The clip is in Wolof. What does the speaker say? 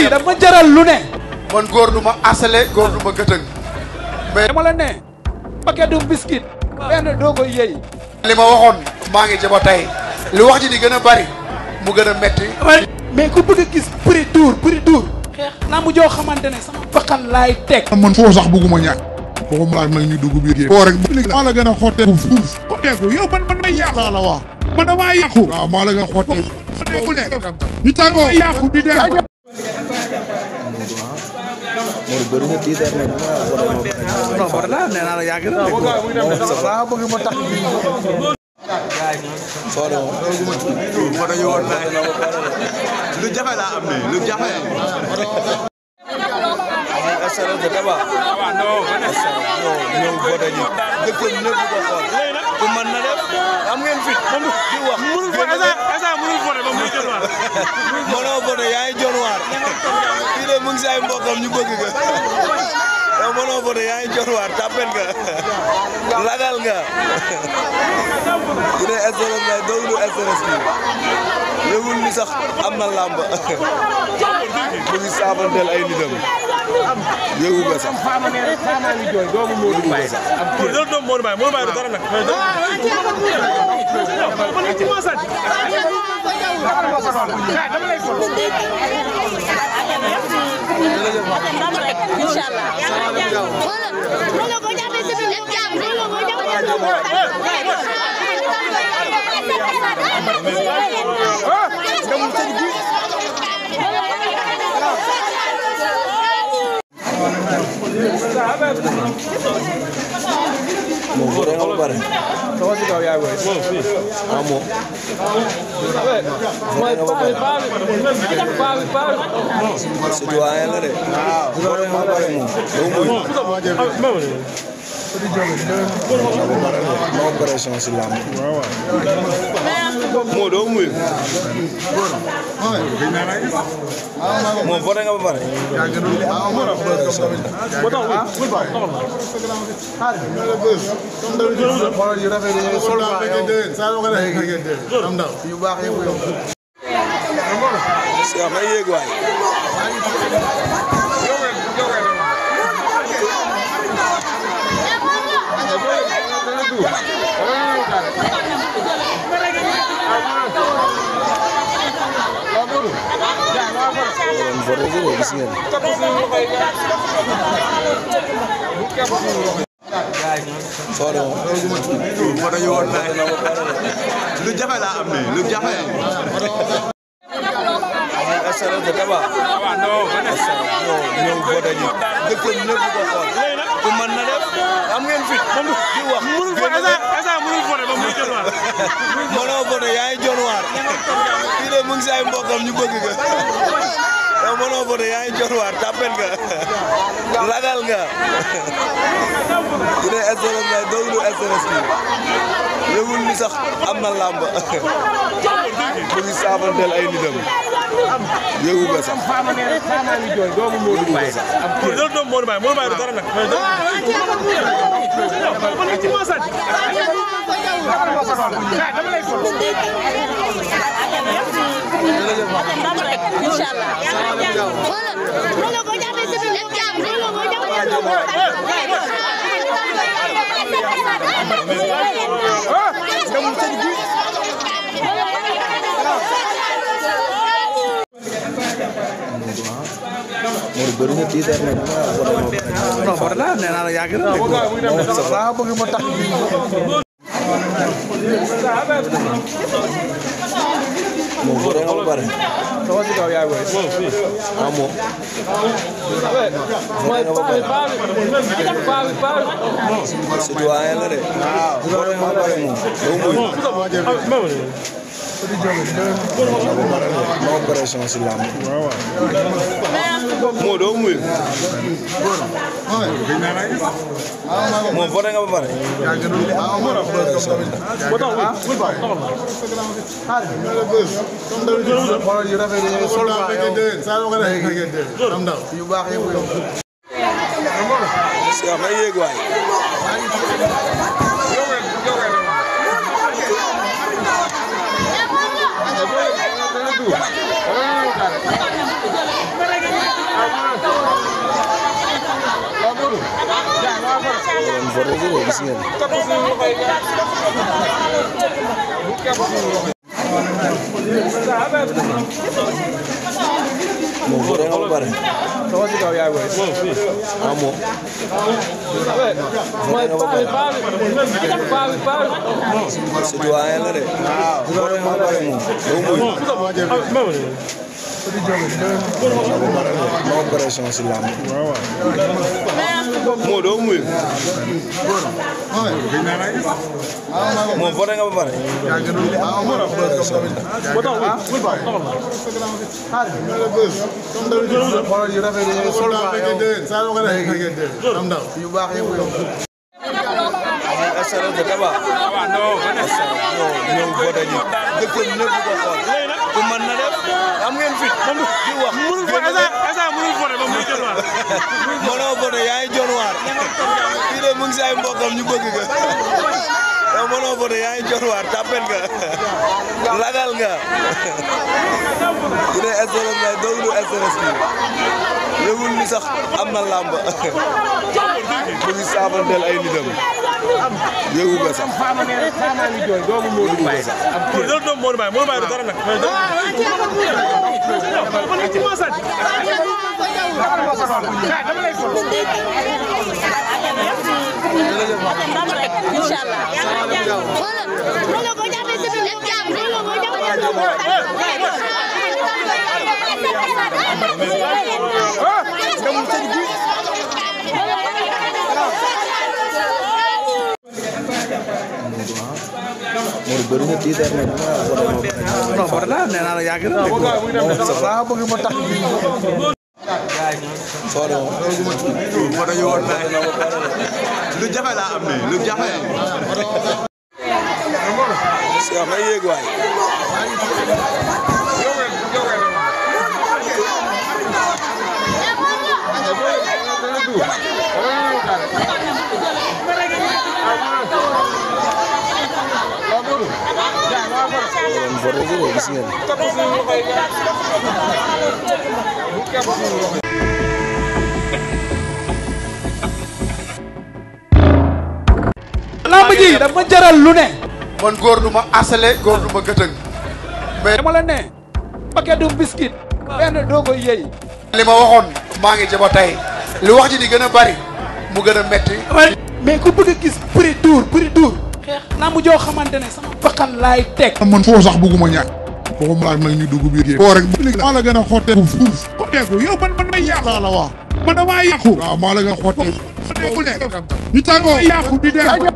kii dama jaral lu ne. man góor du ma asale góor du ma gëtëng. mais dama la ne paquet du biscuit benn doo koy yëy. li ma waxoon maa ngi jaba tey li wax ji di gën a bari mu gën a metti. mais ku bëgg a gis prix dur xeex naa mu joo xamante ne sama bakkan laay teg. man foo sax bëgguma ñàkk waxuma laaj nag ñu dugg biir géej. foo rek maa la gën a xotteeku fuuf. xotteeku yow man may yàqu. la wax man damaa yàqu. waaw maa la gën a xotteeku. xotteeku ne ñu tàggoo yàqu di dem. Mor bëri na tiitar ne non war naa nee naa la yàgg na waaw bëgg ma tax soo dem foto yu woon naa lu jafe laa am nii lu jafe SRS de Daba ñëw foto ji dëkk ñëpp ko xool ku mën na def am ngeen fit di wax mënul foto ba muy jonwaar mënoo foto yaa ngi jonwaar fii de mu ngi si ay mbokkam ñu bëgg nga yow mënoo foto yaa ngi jonwaar tàppet nga lagal nga di ne SRS la doglu SRS bi yëgul ni sax am na làmb mu ngi saafanteel ay nitam yëgu nga sax yëgu nga sax moom boo dee pare. sama si kaw yaay booy. ah moom. citoyen la de. boo dee pare moom. ma opération si lamb. moo doo muy. moom voté nga ba pare. soo dem foto yu woon naa lu jafe laa am nii lu jafe SRS de Daba ñëw foto ji dëkk ñëpp ko xool ku mën na def am ngeen fit di wax mënul foto ba muy jonwaar mënoo foto yaa ngi jonwaar fii de mu ngi si ay mbokkam ñu bëgg nga yow mënoo foto yaa ngi jonwaar tàppet nga lagal nga di ne SRS la doglu SRS bi yëgul ni sax am na làmb mu ngi saafanteel ay nitam yëgu nga sax yëgu nga sax Mor bëri na tiitar ne non war naa nee naa la yàgg na waaw bëgg ma tax moom voté nga ba pare. sama si kaw yaay booy. ah moom. voté nga ba pare. citoyen la de. voté nga ba pare moom. ma opération si lamb. moo doo muy. moom voté nga ba pare. Mau voté nga ba pare. Sama si kaw yaay boy. Ah mo. Voté nga ba pare. Citoyen la de. Voté nga ba pare moom. No opération si lamb. Moo doo muy. Moo voté nga ba pare. SRT Daba. ñëw voté ñu. dëkk ñëpp ko xool. ku mën na def am ngeen fit. di wax mënul voté ba muy jot waar. mënoo voté yaa ngi jot waar. kii de mu ngi si ay mbokkam ñu bëgg nga. yow mënoo voté yaa ngi jot waar tapel nga. lagal nga. bu dee SRS la déglu SRS bi. yëgul ni sax am na làmb. mu ngi saafanteel ay nitam. yëgu nga sax. yëgu nga sax. Mor bëri na tiitar nag non for la nee naa la yàgg na daa bëgg ma tax foro foro ñu woon lu jafe la am ni lu jafe si am ay yéeg waay lamb ji dama jaral lu ne. man góor du ma asale góor du ma gëtëng. mais dama la ne paquet du biscuit benn doo koy yëy. li ma waxoon maa ngi jaba tey li wax ji di gën a bari mu gën a metti. mais ku bëgg a gis prix dur lamb joo xamante ne sama bakkan laay teg. man foo sax bëgguma ñàkk. waxum laaj nag ñu dugg biir géej. foo rek maa la gën a xotteeku fuuf. xotteeku yow man may yàqu. la wax man damaa yàqu. waaw maa la gën a xotteeku. xotteeku nekk ñu tàggoo yàqu di dem.